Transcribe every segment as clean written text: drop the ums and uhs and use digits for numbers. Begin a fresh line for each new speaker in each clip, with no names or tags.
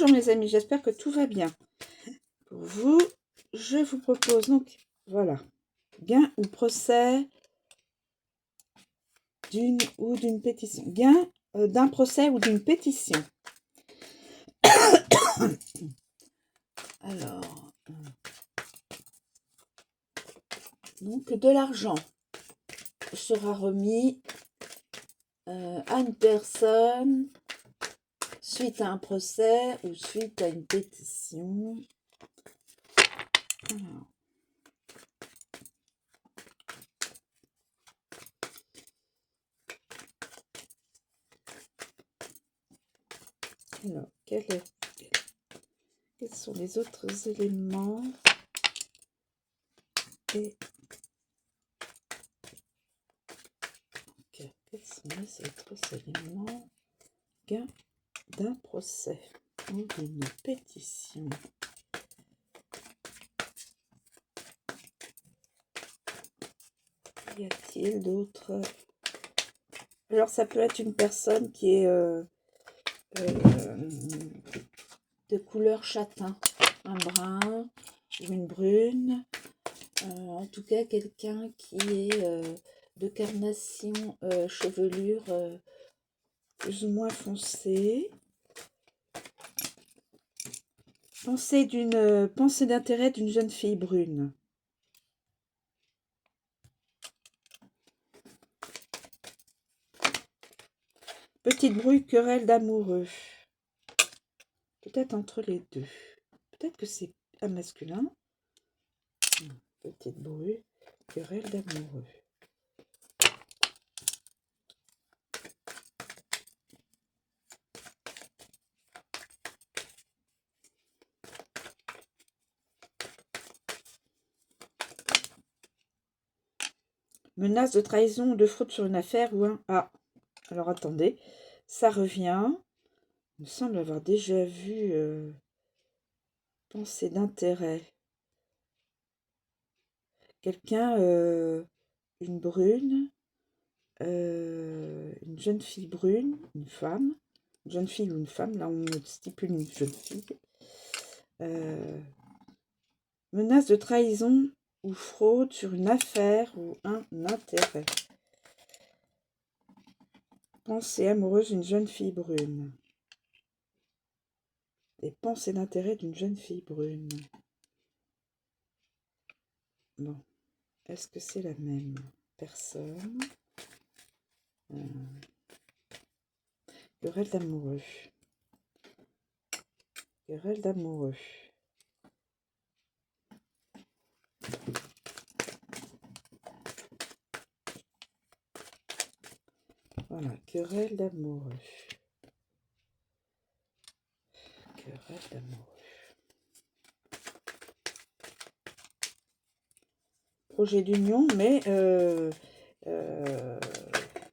Bonjour mes amis, j'espère que tout va bien. Pour vous, je vous propose donc, voilà, gain ou procès d'une ou d'une pétition. Gain d'un procès ou d'une pétition. Alors, donc de l'argent sera remis à une personne suite à un procès ou suite à une pétition. Alors, quels sont les autres éléments et quels sont les autres éléments gain d'un procès ou d'une pétition? Y a-t-il d'autres? Alors, ça peut être une personne qui est de couleur châtain, un brun ou une brune. En tout cas, quelqu'un qui est de carnation, chevelure plus ou moins foncée. Pensée d'intérêt d'une jeune fille brune. Petite brouille, querelle d'amoureux. Peut-être entre les deux. Peut-être que c'est un masculin. Petite brouille, querelle d'amoureux. Menace de trahison ou de fraude sur une affaire ou un... Ah, alors attendez, ça revient. Il me semble avoir déjà vu pensée d'intérêt. Quelqu'un, une brune, une jeune fille brune, une femme, une jeune fille ou une femme, là on stipule une jeune fille. Menace de trahison ou fraude sur une affaire ou un intérêt. Pensée amoureuse d'une jeune fille brune. Et pensée d'intérêt d'une jeune fille brune. Bon. Est-ce que c'est la même personne? Querelle d'amoureux. Querelle d'amoureux. Voilà, querelle d'amoureux. Querelle d'amoureux. Projet d'union, mais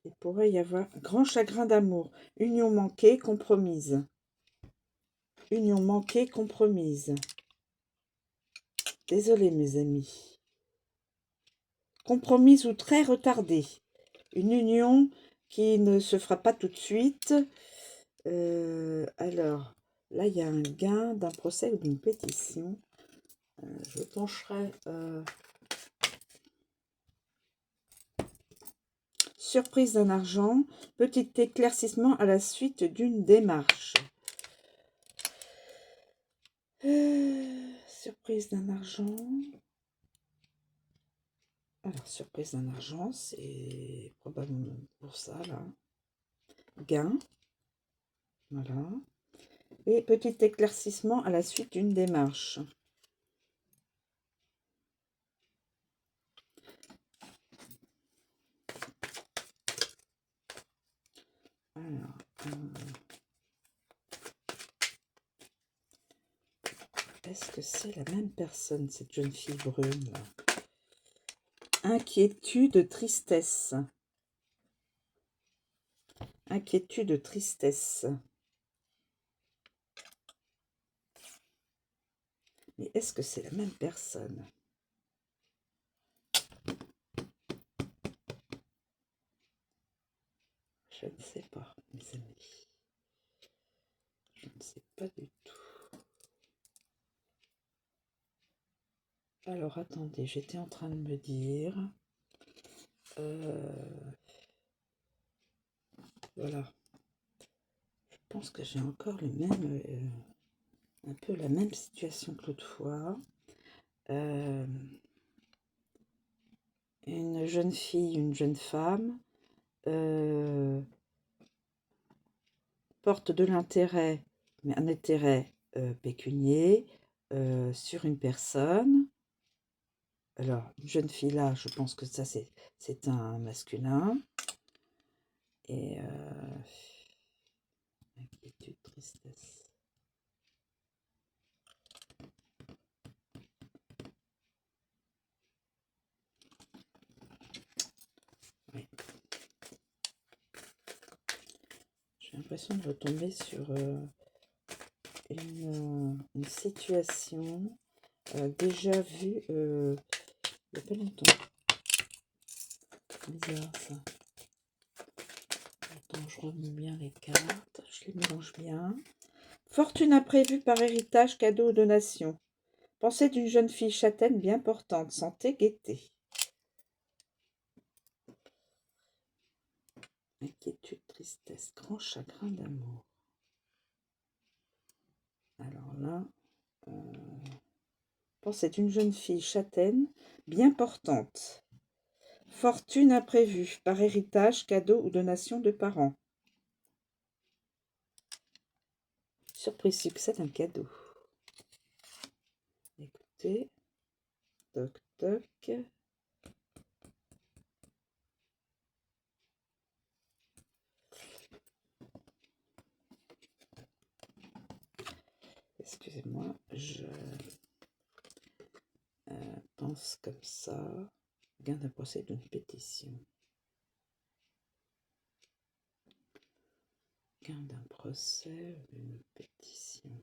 il pourrait y avoir grand chagrin d'amour. Union manquée, compromise. Union manquée, compromise. Désolée, mes amis. Compromise ou très retardée. Une union qui ne se fera pas tout de suite. Alors, là, il y a un gain d'un procès ou d'une pétition. Je pencherai... surprise d'un argent. Petit éclaircissement à la suite d'une démarche. Surprise d'un argent. Alors, surprise d'un argent, c'est probablement pour ça, là. Gain. Voilà. Et petit éclaircissement à la suite d'une démarche. Alors, est-ce que c'est la même personne, cette jeune fille brune, là? Inquiétude, tristesse. Inquiétude, tristesse. Mais est-ce que c'est la même personne? Je ne sais pas, mes amis. Je ne sais pas du tout. Alors, attendez, j'étais en train de me dire... voilà. Je pense que j'ai encore le même... un peu la même situation que l'autre fois. Une jeune fille, une jeune femme porte de l'intérêt, mais un intérêt pécunier sur une personne. Alors, une jeune fille là, je pense que ça c'est un masculin. Et inquiétude, tristesse. Oui. J'ai l'impression de retomber sur une situation déjà vue il n'y a pas longtemps. Bizarre ça. Attends, je remets bien les cartes, je les mélange bien. Fortune imprévue par héritage, cadeau ou donation. Pensée d'une jeune fille châtaine bien portante, santé, gaieté. Inquiétude, tristesse, grand chagrin d'amour. Alors là, pensée d'une jeune fille châtaine bien portante. Fortune imprévue par héritage, cadeau ou donation de parents. Surprise, succès d'un cadeau. Écoutez, toc toc. Excusez-moi, je pense comme ça. Gain d'un procès d'une pétition. Gain d'un procès d'une pétition.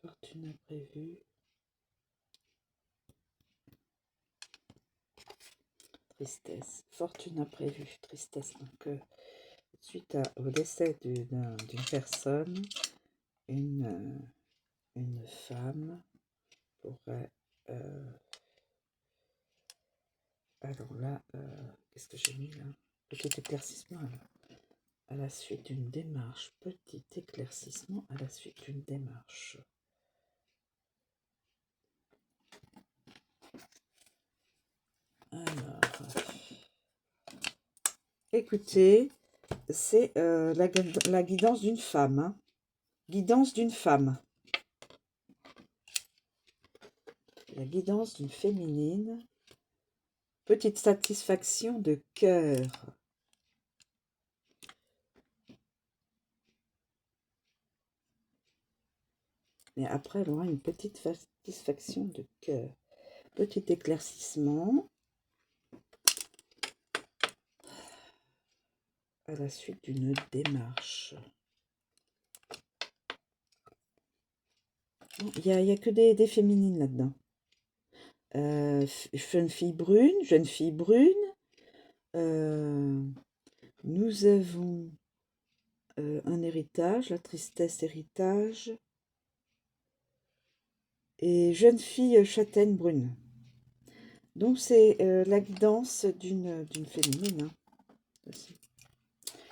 Fortune imprévue. Tristesse. Fortune imprévue. Tristesse. Donc, suite au décès d'une personne, une femme pourrait... alors là, qu'est-ce que j'ai mis là? Petit éclaircissement à la suite d'une démarche. Petit éclaircissement à la suite d'une démarche. Alors, écoutez, c'est la guidance d'une femme. Hein. Guidance d'une femme. La guidance d'une féminine. Petite satisfaction de cœur. Et après, elle aura une petite satisfaction de cœur. Petit éclaircissement. À la suite d'une démarche. Il n'y a que des féminines là-dedans. Jeune fille brune. Nous avons un héritage, la tristesse héritage. Et jeune fille châtaine brune. Donc c'est la guidance d'une féminine. Hein, aussi.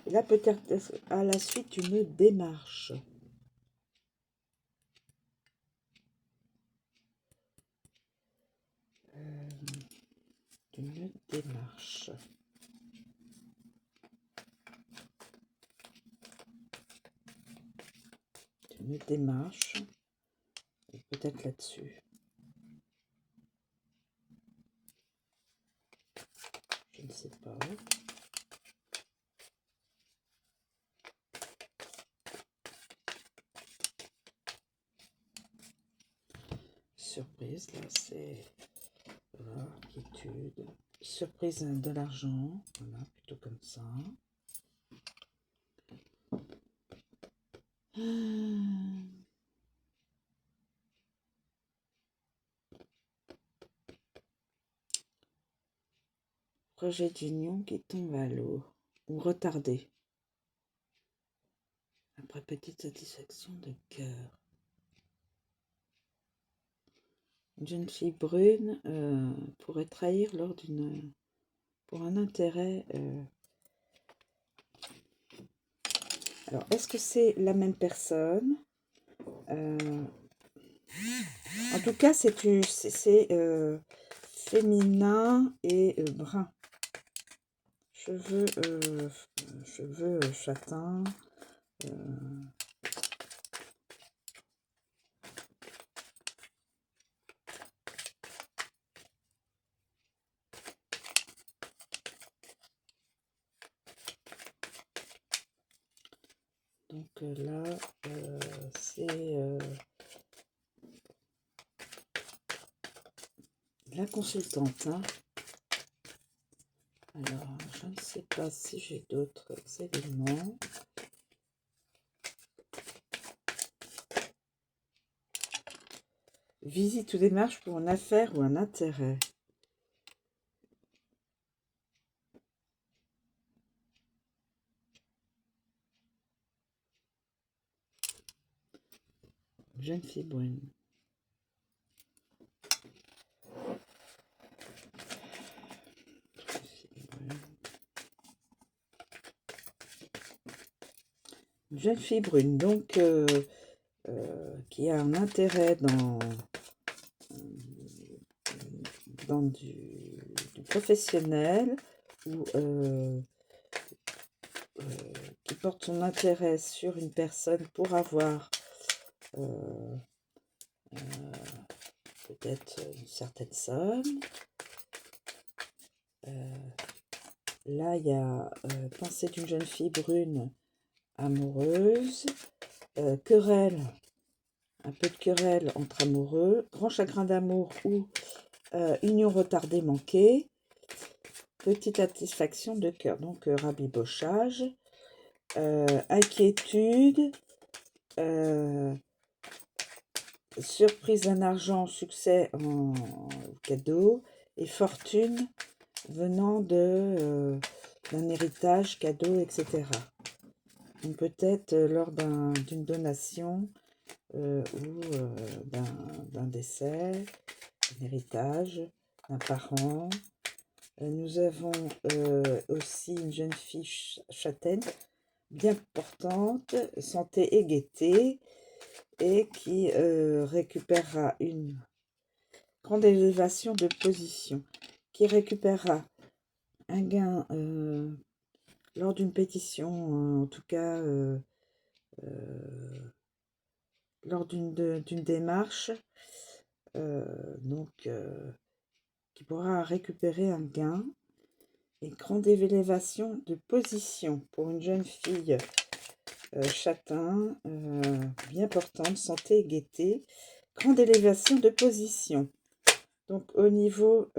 Et là peut-être à la suite d'une démarche. D'une démarche. D'une démarche. Peut-être là-dessus. Je ne sais pas. Surprise, là c'est voilà, inquiétude. Surprise de l'argent. Voilà, plutôt comme ça. Projet d'union qui tombe à l'eau ou retardé. Après petite satisfaction de cœur. Une jeune fille brune pourrait trahir pour un intérêt. Alors, est-ce que c'est la même personne? En tout cas, c'est féminin et brun. Cheveux châtains. Donc là, c'est la consultante. Hein. Alors, je ne sais pas si j'ai d'autres éléments. Visite ou démarche pour une affaire ou un intérêt. Jeune fille brune. Jeune fille brune, donc qui a un intérêt dans du professionnel ou qui porte son intérêt sur une personne pour avoir peut-être une certaine somme. Là, il y a pensée d'une jeune fille brune amoureuse, querelle, un peu de querelle entre amoureux, grand chagrin d'amour ou union retardée manquée, petite satisfaction de cœur, donc rabibochage, inquiétude, surprise d'un argent, succès en cadeau et fortune venant d'un héritage, cadeau, etc. Donc peut-être lors d'une donation ou d'un décès, un héritage, d'un parent. Nous avons aussi une jeune fille châtaine, bien portante, santé et gaieté, et qui récupérera une grande élévation de position, qui récupérera un gain lors d'une pétition, en tout cas lors d'une démarche, qui pourra récupérer un gain et grande élévation de position pour une jeune fille châtain, bien portante, santé et gaieté, grande élévation de position. Donc au niveau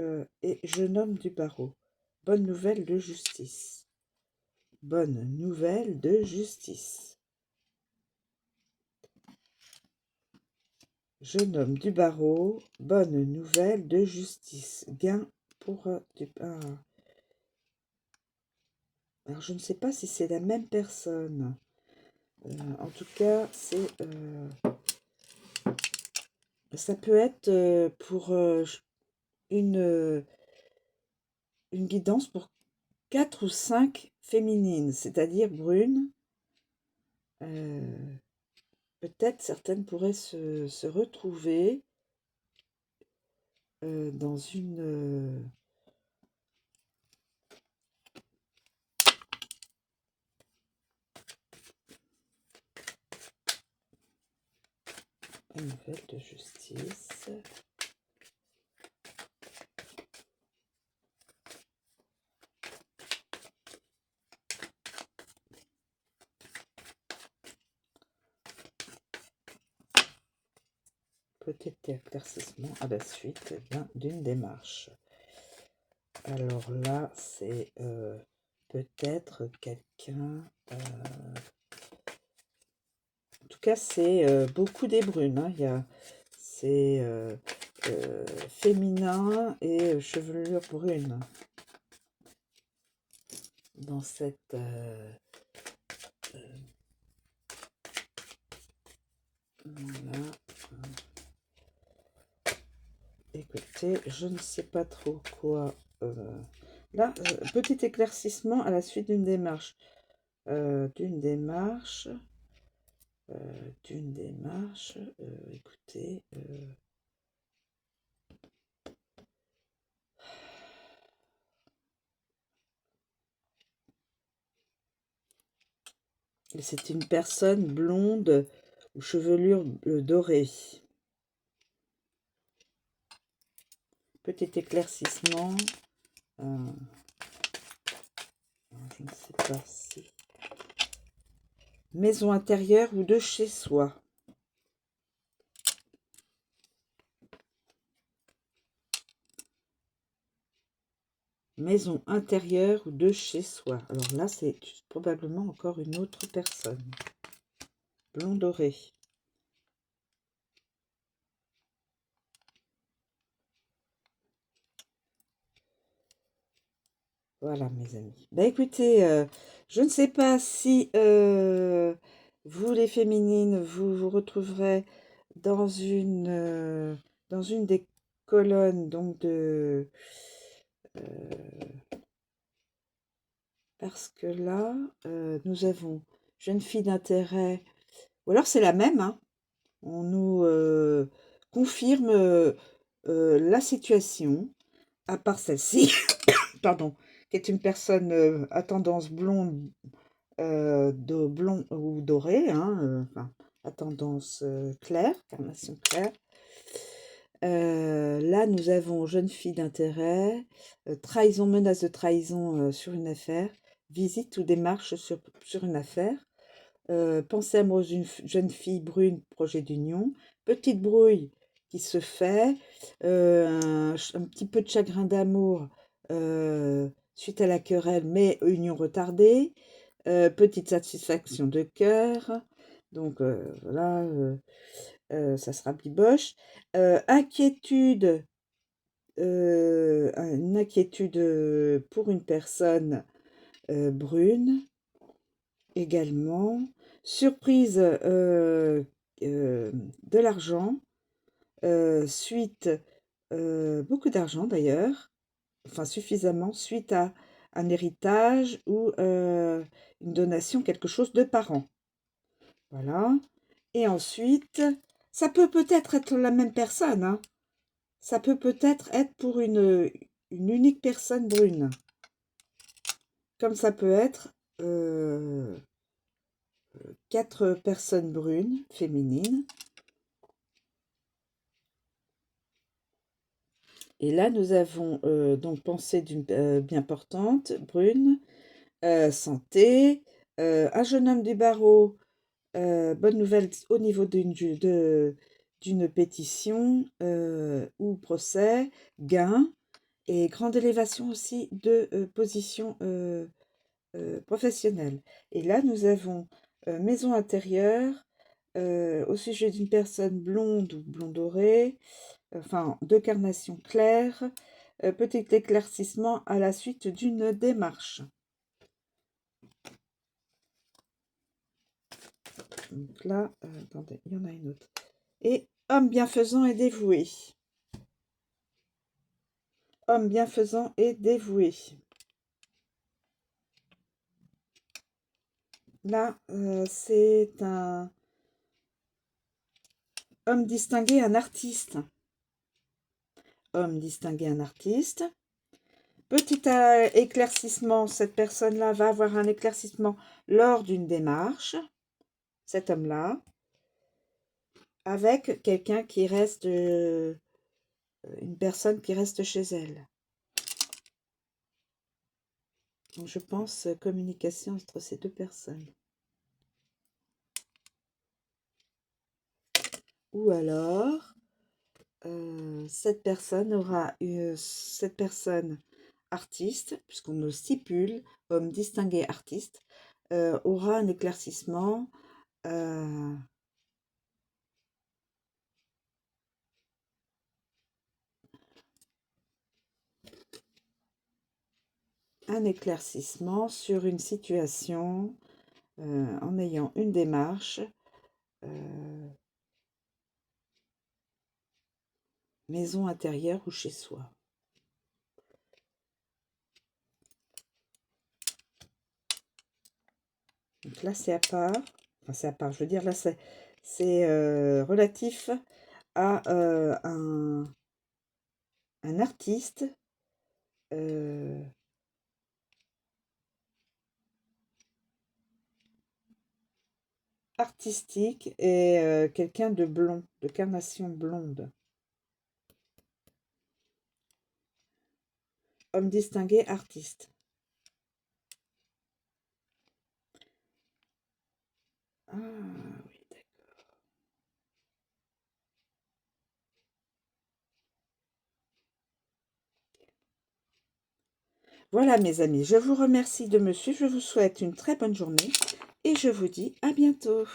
et jeune homme du barreau, bonne nouvelle de justice. Bonne nouvelle de justice. Jeune homme du barreau, bonne nouvelle de justice. Gain pour du pain. Alors je ne sais pas si c'est la même personne. En tout cas, ça peut être pour une guidance pour 4 ou 5 féminines, c'est-à-dire brunes. Peut-être certaines pourraient se retrouver dans une nouvelle de justice. Peut-être éclaircissement à la suite d'une démarche. Alors là, c'est peut-être quelqu'un... en tout cas, c'est beaucoup des brunes. Hein. C'est féminin et chevelure brune. Dans cette... voilà. écoutez, je ne sais pas trop quoi. Là, petit éclaircissement à la suite d'une démarche. D'une démarche. Écoutez. C'est une personne blonde ou chevelure dorée. Petit éclaircissement. Je ne sais pas si... Maison intérieure ou de chez soi. Maison intérieure ou de chez soi. Alors là, c'est probablement encore une autre personne. Blond doré. Voilà, mes amis. Ben écoutez, je ne sais pas si vous, les féminines, vous vous retrouverez dans une des colonnes, donc euh, parce que là, nous avons jeune fille d'intérêt, ou alors c'est la même, hein. On nous confirme la situation, à part celle-ci, pardon, qui est une personne à tendance blonde, blond ou dorée, hein, enfin, à tendance claire, carnation claire. Là, nous avons jeune fille d'intérêt, trahison, menace de trahison sur une affaire, visite ou démarche sur une affaire, pensée amoureuse d'une jeune fille brune, projet d'union, petite brouille qui se fait, un petit peu de chagrin d'amour suite à la querelle, mais union retardée, petite satisfaction de cœur, donc voilà, ça sera biboche. Inquiétude, une inquiétude pour une personne brune également. Surprise de l'argent, suite, beaucoup d'argent d'ailleurs, enfin suffisamment, suite à un héritage ou une donation, quelque chose de parent. Voilà. Et ensuite, ça peut peut-être être la même personne, hein. Ça peut peut-être être pour une unique personne brune. Comme ça peut être 4 personnes brunes, féminines. Et là, nous avons donc pensée d'une bien portante, brune, santé, un jeune homme du barreau, bonne nouvelle au niveau d'une pétition ou procès, gain, et grande élévation aussi de position professionnelle. Et là, nous avons maison intérieure au sujet d'une personne blonde ou blond doré, enfin de carnation claire, petit éclaircissement à la suite d'une démarche. Donc là, attendez, il y en a une autre. Et homme bienfaisant et dévoué. Homme bienfaisant et dévoué. Là, c'est un homme distingué, un artiste. Homme distingué, un artiste. Petit éclaircissement, cette personne-là va avoir un éclaircissement lors d'une démarche, cet homme-là, avec quelqu'un qui reste, une personne qui reste chez elle. Donc je pense communication entre ces deux personnes. Ou alors, cette personne aura cette personne artiste, puisqu'on nous stipule, homme distingué artiste, aura un éclaircissement sur une situation en ayant une démarche maison intérieure ou chez soi. Donc là, c'est à part. Enfin, c'est à part. Je veux dire, là, c'est relatif à un artiste artistique et quelqu'un de blond, de carnation blonde. Homme distingué, artiste. Ah oui, d'accord. Voilà mes amis, je vous remercie de me suivre, je vous souhaite une très bonne journée et je vous dis à bientôt.